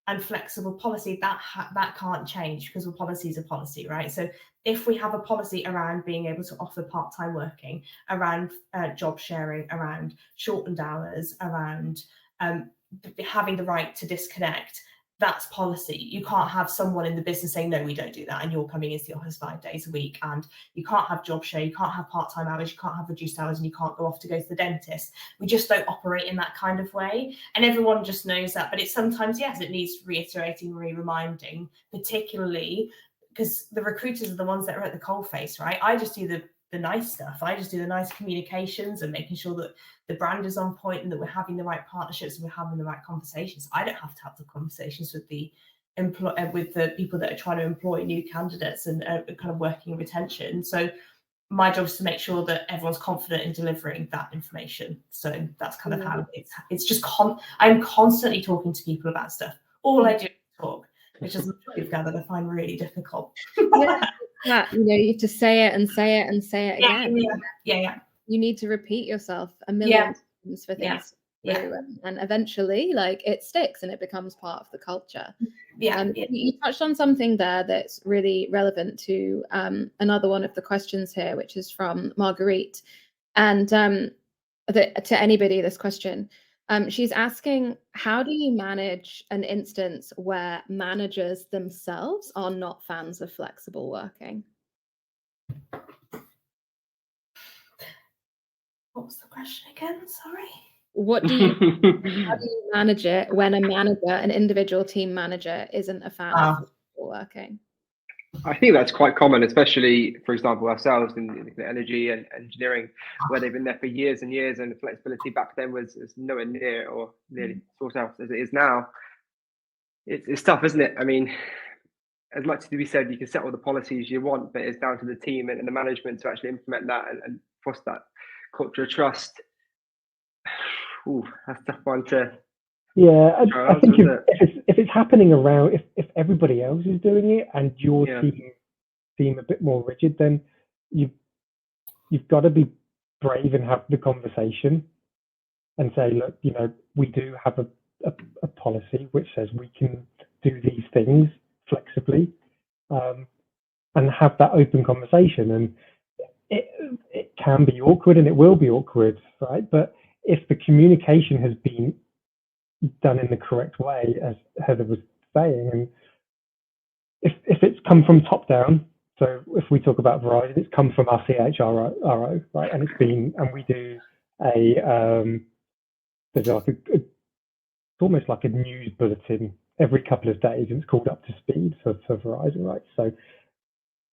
and flexible policy, that can't change, because a policy is a policy, right? So if we have a policy around being able to offer part-time working, around job sharing, around shortened hours, around having the right to disconnect, that's policy. You can't have someone in the business saying, no, we don't do that, and you're coming into the office 5 days a week, and you can't have job share, you can't have part-time hours, you can't have reduced hours, and you can't go off to go to the dentist. We just don't operate in that kind of way, and everyone just knows that. But it's sometimes, yes, it needs reiterating, reminding, particularly because the recruiters are the ones that are at the coalface, right? I just do the nice stuff. I just do the nice communications and making sure that the brand is on point and that we're having the right partnerships and we're having the right conversations. I don't have to have the conversations with the people that are trying to employ new candidates and kind of working in retention. So my job is to make sure that everyone's confident in delivering that information. So that's kind of how it's just I'm constantly talking to people about stuff. All I do is talk, which is you've gathered I find really difficult. Yeah, you have to say it and say it and say it again. Yeah. You need to repeat yourself a million times for things to do, and eventually, like, it sticks and it becomes part of the culture. You touched on something there that's really relevant to another one of the questions here, which is from Marguerite, and to anybody this question. She's asking, how do you manage an instance where managers themselves are not fans of flexible working? What was the question again? Sorry. How do you manage it when an individual team manager isn't a fan of flexible working? I think that's quite common, especially, for example, ourselves in energy and engineering, where they've been there for years and years, and the flexibility back then was nowhere near or nearly sorted out as it is now. It's tough, isn't it? I mean, as much as we said, you can set all the policies you want, but it's down to the team and the management to actually implement that and foster that culture of trust. Ooh, that's a tough one to. Yeah, I think if it's happening around, if everybody else is doing it and your team seem a bit more rigid, then you've got to be brave and have the conversation and say, look, we do have a policy which says we can do these things flexibly, and have that open conversation. And it can be awkward, and it will be awkward, right? But if the communication has been done in the correct way, as Heather was saying, and if it's come from top down, so if we talk about Verizon, it's come from our CHRO, right? And we do there's like it's almost like a news bulletin every couple of days, and it's called Up to Speed for Verizon, right? So,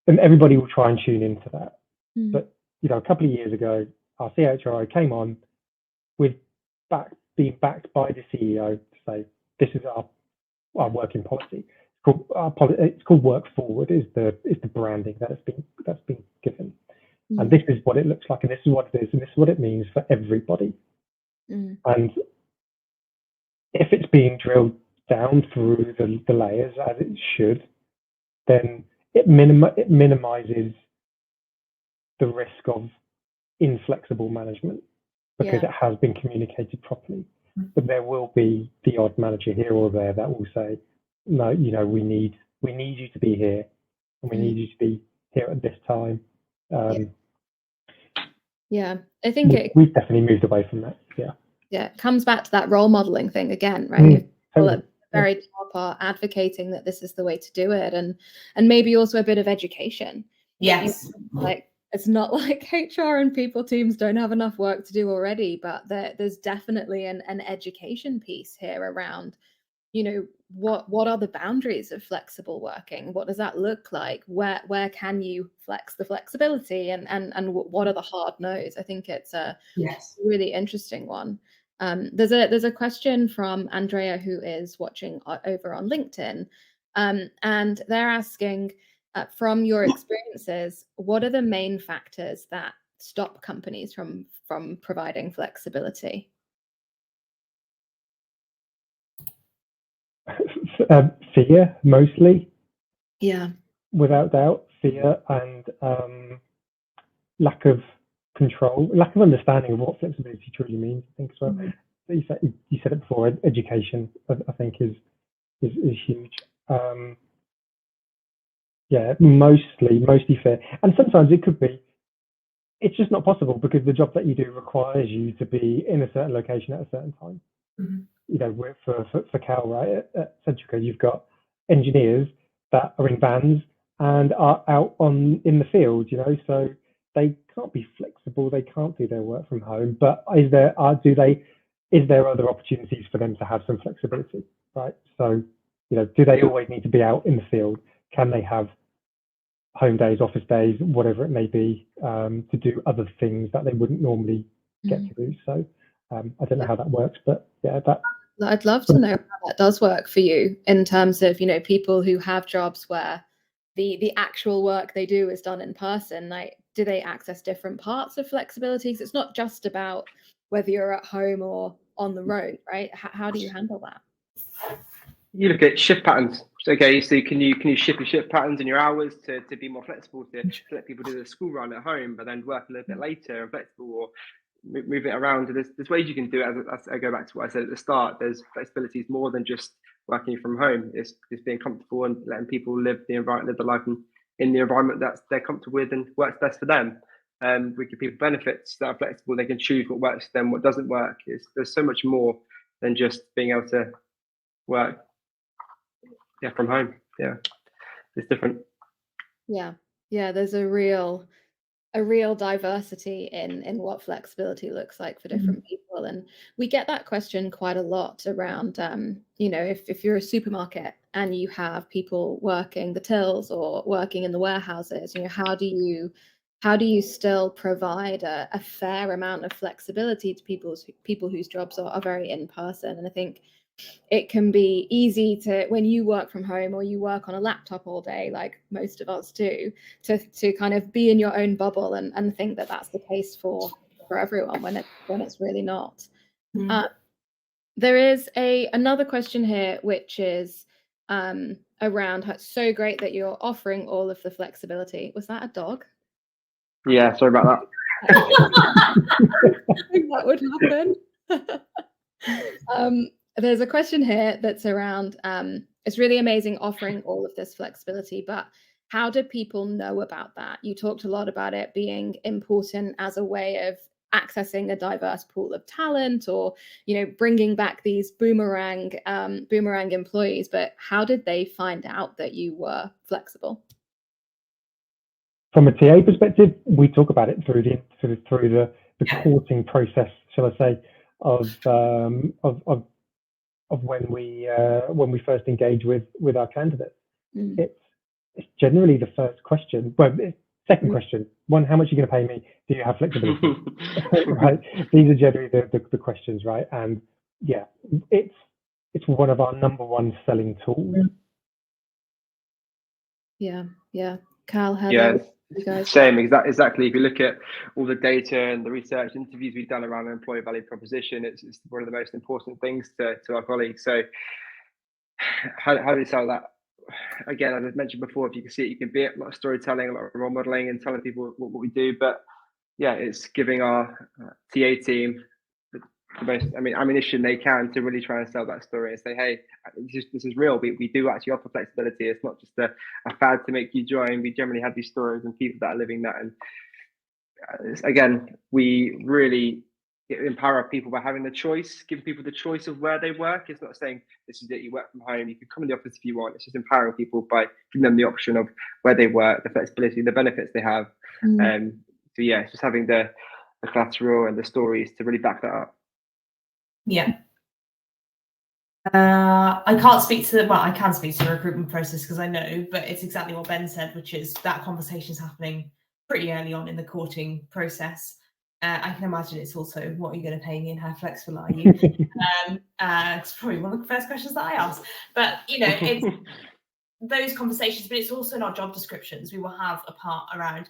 and everybody will try and tune into that. But a couple of years ago, our CHRO came on with being backed by the CEO to say, this is our working policy. It's called Work Forward, is the branding that's been given. And this is what it looks like, and this is what it is, and this is what it means for everybody. And if it's being drilled down through the layers as it should, then it minimizes the risk of inflexible management, because it has been communicated properly. But there will be the odd manager here or there that will say, no, we need you to be here, and we need you to be here at this time. I think we've definitely moved away from that. It comes back to that role modeling thing again, right? People at the very top are advocating that this is the way to do it, and maybe also a bit of education. Like, it's not like HR and people teams don't have enough work to do already, but there's definitely an education piece here around, what are the boundaries of flexible working? What does that look like? Where can you flex the flexibility, and what are the hard no's? I think it's a really interesting one. There's a question from Andrea, who is watching over on LinkedIn, And they're asking, from your experiences, what are the main factors that stop companies from providing flexibility? Fear, mostly. Yeah. Without doubt, fear and lack of control, lack of understanding of what flexibility truly means, I think as well. Mm-hmm. You said it before, education, I think is huge. Yeah, mostly fear. And sometimes it could be, it's just not possible because the job that you do requires you to be in a certain location at a certain time. Mm-hmm. You know, for Cal, right, at Centrica, you've got engineers that are in vans and are out in the field, you know, so they can't be flexible, they can't do their work from home. But is there other opportunities for them to have some flexibility, right? So, you know, do they always need to be out in the field? Can they have home days, office days, whatever it may be, to do other things that they wouldn't normally get to do? So I don't know how that works, but yeah, I'd love to know how that does work for you in terms of, you know, people who have jobs where the actual work they do is done in person. Like, do they access different parts of flexibility? Because it's not just about whether you're at home or on the road, right? How do you handle that? You look at shift patterns. Okay, so can you shift your shift patterns and your hours to be more flexible, to let people do the school run at home, but then work a little bit later and flexible, or move it around? There's ways you can do it. As I go back to what I said at the start, there's flexibility is more than just working from home. It's being comfortable and letting people live the life in the environment that they're comfortable with and works best for them. We give people benefits that are flexible. They can choose what works for them, what doesn't work. There's so much more than just being able to work from home. Yeah, it's different. Yeah, there's a real diversity in what flexibility looks like for different people. And we get that question quite a lot around, you know, if you're a supermarket and you have people working the tills or working in the warehouses, you know, how do you still provide a fair amount of flexibility to people whose jobs are very in person? And I think it can be easy to, when you work from home or you work on a laptop all day, like most of us do, to kind of be in your own bubble and think that that's the case for everyone when it's really not. There is another question here, which is around, it's so great that you're offering all of the flexibility. Was that a dog? Yeah, sorry about that. I think that would happen. There's a question here that's around, it's really amazing offering all of this flexibility, but how do people know about that? You talked a lot about it being important as a way of accessing a diverse pool of talent, or, you know, bringing back these boomerang employees, but how did they find out that you were flexible? From a TA perspective, we talk about it through the courting process, shall I say, of when we first engage with our candidates. It's generally the first question. Well, second question. One, how much are you going to pay me? Do you have flexibility? Right. These are generally the questions, right? And yeah, it's one of our number one selling tools. Yeah. Cal, Heather. Yeah. You guys. Same, exactly. If you look at all the data and the research interviews we've done around an employee value proposition, it's one of the most important things to our colleagues. So how do you sell that? Again, as I mentioned before, if you can see it, you can be it. A lot of storytelling, a lot of role modeling and telling people what we do. But yeah, it's giving our TA team the most ammunition they can to really try and sell that story and say, hey, this is real. We do actually offer flexibility. It's not just a fad to make you join. We generally have these stories and people that are living that. And again, we really empower people by having the choice, giving people the choice of where they work. It's not saying this is it, you work from home, you can come in the office if you want. It's just empowering people by giving them the option of where they work, the flexibility, the benefits they have. So yeah, it's just having the collateral and the stories to really back that up. Yeah. I can't speak to I can speak to the recruitment process because I know, but it's exactly what Ben said, which is that conversation is happening pretty early on in the courting process. I can imagine it's also, what are you going to pay me and how flexible are you? It's probably one of the first questions that I ask. But, you know, those conversations, but it's also in our job descriptions. We will have a part around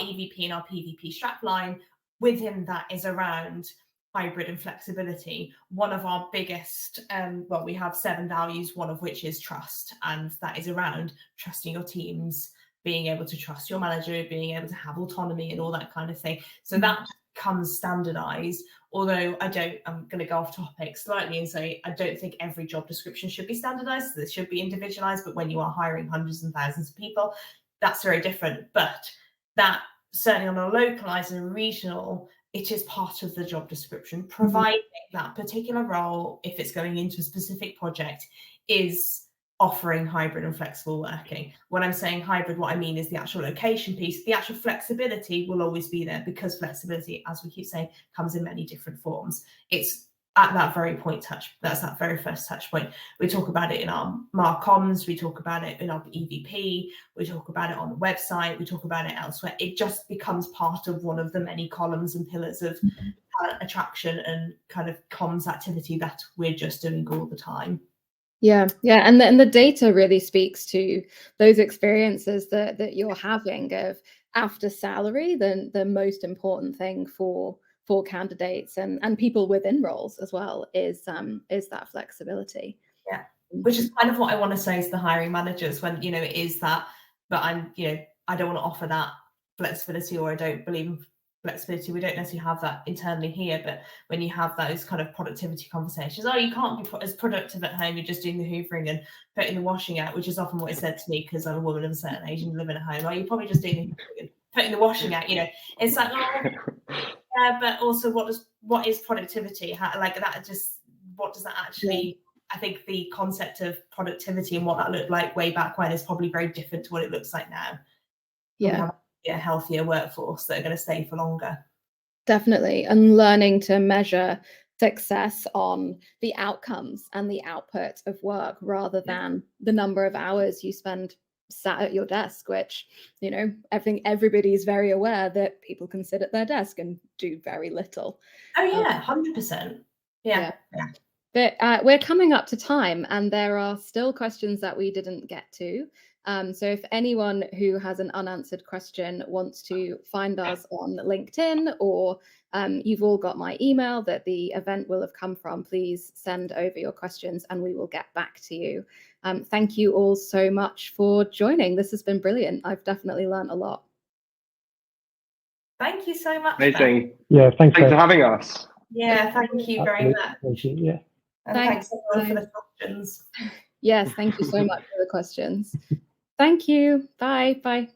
EVP and our PVP strapline. Within that is around hybrid and flexibility. One of our biggest, well, we have 7 values, one of which is trust, and that is around trusting your teams, being able to trust your manager, being able to have autonomy and all that kind of thing. So that comes standardized, although I'm going to go off topic slightly and say I don't think every job description should be standardized. So this should be individualized, but when you are hiring hundreds and thousands of people, that's very different. But that certainly on a localized and regional, it is part of the job description, providing that particular role, if it's going into a specific project, is offering hybrid and flexible working. When I'm saying hybrid, what I mean is the actual location piece. The actual flexibility will always be there, because flexibility, as we keep saying, comes in many different forms. It's at that very point that's that very first touch point. We talk about it in our comms, we talk about it in our EVP, we talk about it on the website, we talk about it elsewhere. It just becomes part of one of the many columns and pillars of talent attraction and kind of comms activity that we're just doing all the time. Yeah, and the data really speaks to those experiences that you're having of after salary. The most important thing for candidates and people within roles as well is that flexibility. Yeah, which is kind of what I want to say to the hiring managers when, you know, it is that, but I'm, you know, I don't want to offer that flexibility, or I don't believe in flexibility. We don't necessarily have that internally here, but when you have those kind of productivity conversations, oh, you can't be as productive at home, you're just doing the hoovering and putting the washing out, which is often what is said to me because I'm a woman of a certain age and living at home. Oh, you're probably just doing the hoovering, putting the washing out, you know. It's like, oh, yeah, but also what is productivity? How, like that, just what does that actually? I think the concept of productivity and what that looked like way back when is probably very different to what it looks like now. Yeah. A healthier workforce that are going to stay for longer. Definitely. And learning to measure success on the outcomes and the output of work rather than the number of hours you spend sat at your desk, which, you know, I think everybody's very aware that people can sit at their desk and do very little. Oh yeah, 100%. Yeah. But we're coming up to time, and there are still questions that we didn't get to. So if anyone who has an unanswered question wants to find us on LinkedIn, or you've all got my email that the event will have come from, please send over your questions and we will get back to you. Thank you all so much for joining. This has been brilliant. I've definitely learned a lot. Thank you so much. Amazing. Beth. Yeah, thanks for having us. Yeah, thank you very much. Thank you. Yeah. And thanks everyone for the questions. Yes, thank you so much for the questions. Thank you. Bye. Bye.